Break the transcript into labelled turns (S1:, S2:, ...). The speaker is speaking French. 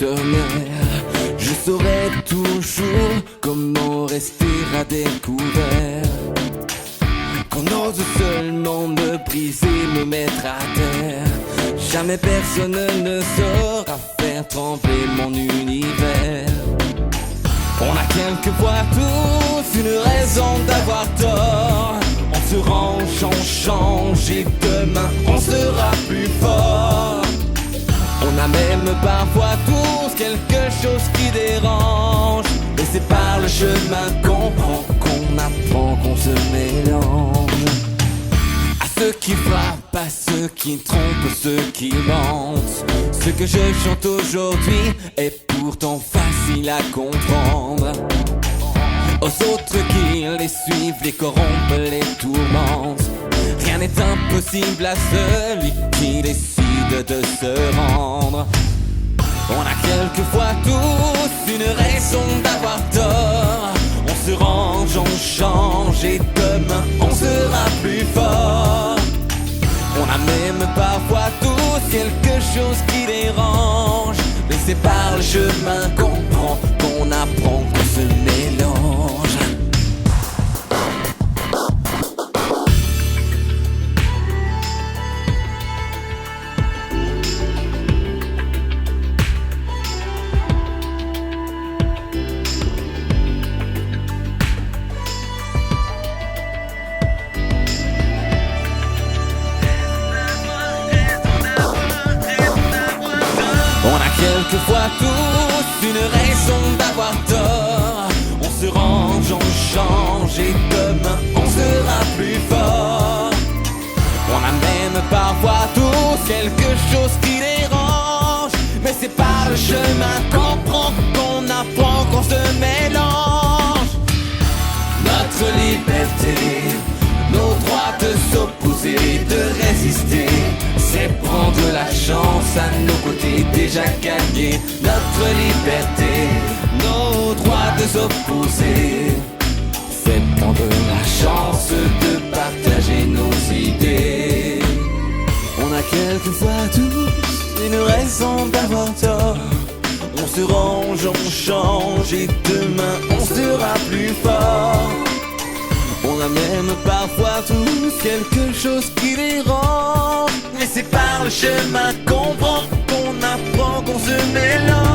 S1: sommaire. Je saurais toujours comment rester à découvert, qu'on ose seulement me briser, me mettre à terre. Jamais personne ne saura faire trembler mon univers. On a quelquefois tous une raison d'avoir tort. On se range, on change et demain on sera plus fort. On a même parfois tous quelque chose qui dérange. Et c'est par le chemin qu'on prend, qu'on apprend, qu'on se mélange. À ceux qui frappent, à ceux qui trompent, ceux qui mentent, ce que je chante aujourd'hui est pourtant facile à comprendre. Aux autres qui les suivent, les corrompent, les tourmentent, rien n'est impossible à celui qui décide de se rendre. On a quelquefois tous une raison d'avoir tort. On se range, on change et demain on sera plus fort. On a même parfois tous quelque chose qui dérange. Mais c'est par le chemin qu'on prend, qu'on apprend, qu'on se mélange. On a quelquefois tous une raison d'avoir tort. On se range, on change et demain on sera plus fort. On a même parfois tous quelque chose qui dérange. Mais c'est par le chemin qu'on prend, qu'on apprend, qu'on se mélange. Notre liberté, nos droits de s'opposer, de résister, c'est prendre la chance à nos côtés déjà gagnés. Notre liberté, nos droits de s'opposer, c'est prendre la chance de partager nos idées. On a quelquefois tous une raison d'avoir tort. On se range, on change et demain on sera plus fort. On a même parfois tous quelque chose qui dérange. Mais c'est par le chemin qu'on prend, qu'on apprend, qu'on se mélange.